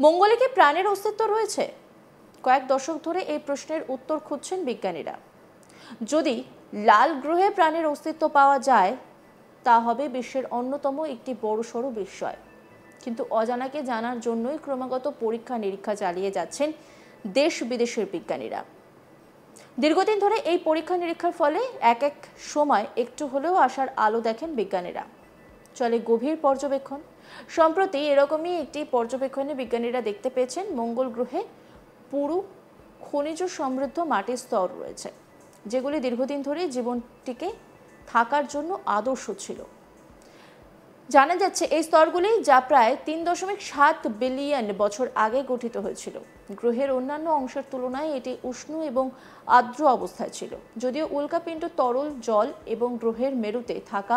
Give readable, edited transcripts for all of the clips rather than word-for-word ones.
মঙ্গলে কি প্রাণের অস্তিত্ব রয়েছে? কয়েক দশক ধরে এই প্রশ্নের উত্তর খুঁজছেন বিজ্ঞানীরা। যদি লাল গ্রহে প্রাণের অস্তিত্ব পাওয়া যায়, তা হবে বিশ্বের অন্যতম একটি বড়সড় বিস্ময়। কিন্তু অজানাকে জানার জন্যই ক্রমাগত পরীক্ষা নিরীক্ষা চালিয়ে যাচ্ছেন দেশ বিদেশের বিজ্ঞানীরা। দীর্ঘদিন ধরে এই পরীক্ষা নিরীক্ষার ফলে এক এক সময় একটু হলেও আশার আলো দেখেন বিজ্ঞানীরা। চলে গভীর পর্যবেক্ষণ। সম্প্রতি এরকমই একটি পর্যবেক্ষণে বিজ্ঞানীরা দেখতে পেয়েছেন মঙ্গল গ্রহে পুরু খনিজ সমৃদ্ধ মাটির স্তর রয়েছে, যেগুলি দীর্ঘদিন ধরে জীবনটিকে থাকার জন্য আদর্শ ছিল। জানা যাচ্ছে এই স্তরগুলি, যা প্রায় 3.7 বিলিয়ন বছর আগে গঠিত হয়েছিল, গ্রহের অন্যান্য অংশের তুলনায় এটি উষ্ণ এবং আর্দ্র অবস্থায় ছিল। যদিও উল্কাপিণ্ড তরল জল এবং গ্রহের মেরুতে থাকা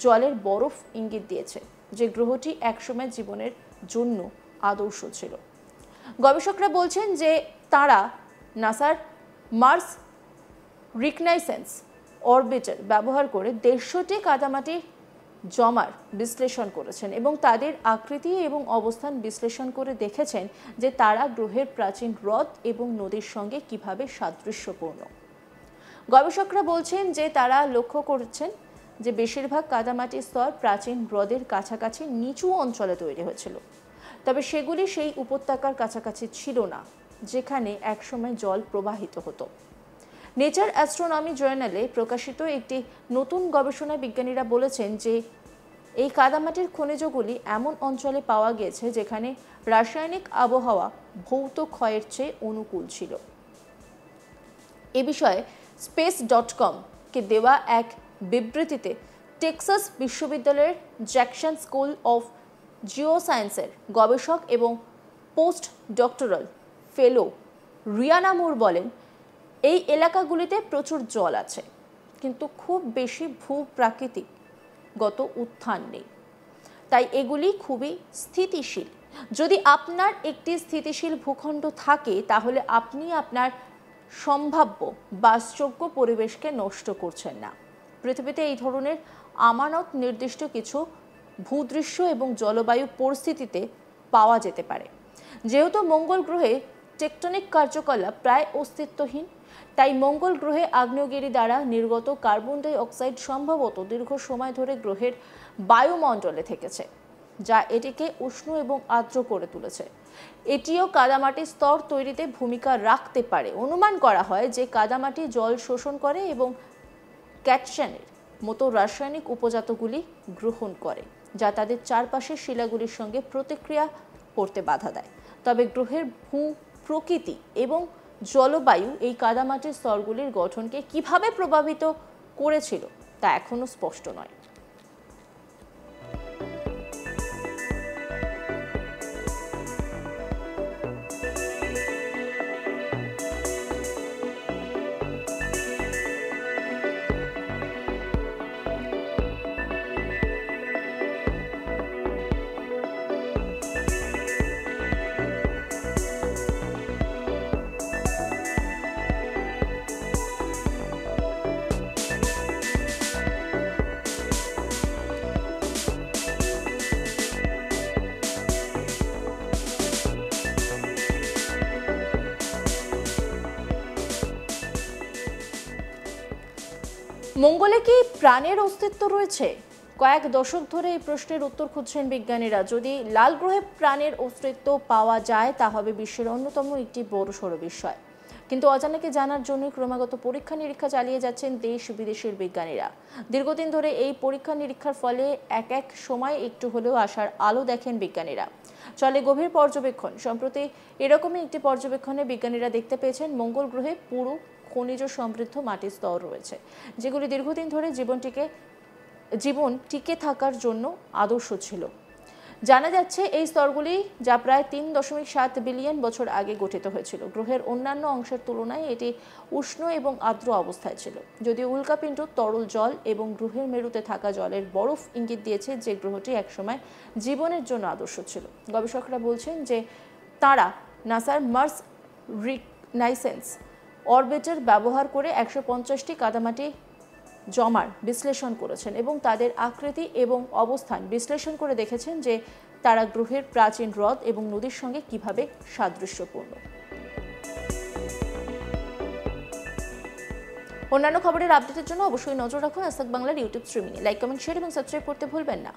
জলের বরফ ইঙ্গিত দিয়েছে যে গ্রহটি একসময় জীবনের জন্য আদর্শ ছিল। গবেষকরা বলছেন যে তারা নাসার মার্স রিকনাইসেন্স অরবিটার ব্যবহার করে 150টি কাদামাটির জমার বিশ্লেষণ করেছেন এবং তাদের আকৃতি এবং অবস্থান বিশ্লেষণ করে দেখেছেন যে তারা গ্রহের প্রাচীন হ্রদ এবং নদীর সঙ্গে কিভাবে সাদৃশ্যপূর্ণ। গবেষকরা বলছেন যে তারা লক্ষ্য করেছেন যে বেশিরভাগ কাদামাটির স্তর প্রাচীন হ্রদের কাছাকাছি নিচু অঞ্চলে তৈরি হয়েছিল, তবে সেগুলি সেই উপত্যকার কাছাকাছি ছিল না যেখানে একসময় জল প্রবাহিত হতো। নেচার অ্যাস্ট্রোনমি জার্নালে প্রকাশিত একটি নতুন গবেষণায় বিজ্ঞানীরা বলেছেন যে এই কাদামাটির খনিজগুলি এমন অঞ্চলে পাওয়া গেছে যেখানে রাসায়নিক আবহাওয়া ভৌত ক্ষয়ের চেয়ে অনুকূল ছিল। এ বিষয়ে space.com-কে দেওয়া এক বিবৃতিতে টেক্সাস বিশ্ববিদ্যালয়ের জ্যাকসন স্কুল অফ জিওসায়েন্সের গবেষক এবং পোস্ট ডক্টরাল ফেলো রিয়ানা মুর বলেন, এই এলাকাগুলিতে প্রচুর জল আছে, কিন্তু খুব বেশি ভূপ্রাকৃতিকগত উত্থান নেই, তাই এগুলি খুবই স্থিতিশীল। যদি আপনার একটি স্থিতিশীল ভূখণ্ড থাকে, তাহলে আপনি আপনার সম্ভাব্য বাসযোগ্য পরিবেশকে নষ্ট করছেন না। পৃথিবীতে এই ধরনের আমানত নির্দিষ্ট কিছু ভূদৃশ্য এবং জলবায়ু পরিস্থিতিতে পাওয়া যেতে পারে। যেহেতু মঙ্গল গ্রহে টেকটনিক কার্যকলাপ প্রায় অস্তিত্বহীন, তাই মঙ্গল গ্রহে আগ্নেয়গিরি দ্বারা নির্গত কার্বন ডাই অক্সাইড সম্ভবত দীর্ঘ সময় ধরে গ্রহের বায়ুমণ্ডলে থেকেছে, যা এটিকে উষ্ণ এবং আর্দ্র করে তুলেছে। এটিও কাদামাটির স্তর তৈরিতে ভূমিকা রাখতে পারে। অনুমান করা হয় যে কাদামাটি জল শোষণ করে এবং ক্যাটসানের মতো রাসায়নিক উপজাতগুলি গ্রহণ করে, যা তাদের চারপাশের শিলাগুলির সঙ্গে প্রতিক্রিয়া করতে বাধা দেয়। তবে গ্রহের প্রকৃতি এবং জলবায়ু এই কাদামাটির স্তরগুলির গঠনকে কিভাবে প্রভাবিত করেছিল তা এখনো স্পষ্ট নয়। মঙ্গলে কি প্রাণের অস্তিত্ব রয়েছে? কয়েক দশক ধরে এই প্রশ্নের উত্তর খুঁজছেন বিজ্ঞানীরা। যদি লাল গ্রহে প্রাণের অস্তিত্ব পাওয়া যায়, তা হবে বিশ্বের অন্যতম একটি বড়সড় বিস্ময়। কিন্তু অজানাকে জানার জন্য ক্রমাগত পরীক্ষা নিরীক্ষা চালিয়ে যাচ্ছেন দেশ বিদেশের বিজ্ঞানীরা। দীর্ঘদিন ধরে এই পরীক্ষা নিরীক্ষার ফলে এক এক সময় একটু হলেও আশার আলো দেখেন বিজ্ঞানীরা। চলে গভীর পর্যবেক্ষণ। সম্প্রতি এরকমই একটি পর্যবেক্ষণে বিজ্ঞানীরা দেখতে পেয়েছেন মঙ্গল গ্রহে পুরু খনিজ সমৃদ্ধ মাটির স্তর রয়েছে, যেগুলি দীর্ঘদিন ধরে জীবন টিকে থাকার জন্য আদর্শ ছিল। জানা যাচ্ছে এই স্তরগুলি, যা প্রায় 3.7 বিলিয়ন বছর আগে গঠিত হয়েছিল, গ্রহের অন্যান্য অংশের তুলনায় এটি উষ্ণ এবং আর্দ্র অবস্থায় ছিল। যদিও উল্কাপিণ্ড তরল জল এবং গ্রহের মেরুতে থাকা জলের বরফ ইঙ্গিত দিয়েছে যে গ্রহটি একসময় জীবনের জন্য আদর্শ ছিল। গবেষকরা বলছেন যে তারা নাসার মার্স রিকনাইসেন্স অরবিটার ব্যবহার করে 150টি কাদামাটি জমার বিশ্লেষণ করেছেন এবং তাদের আকৃতি এবং অবস্থান বিশ্লেষণ করে দেখেছেন যে তারা গ্রহের প্রাচীন হ্রদ এবং নদীর সঙ্গে কিভাবে সাদৃশ্যপূর্ণ। অন্যান্য খবরের আপডেটের জন্য অবশ্যই নজর রাখুন আজ তাক বাংলার ইউটিউব স্ট্রিমিংয়ে। লাইক, কমেন্ট, শেয়ার এবং সাবস্ক্রাইব করতে ভুলবেন না।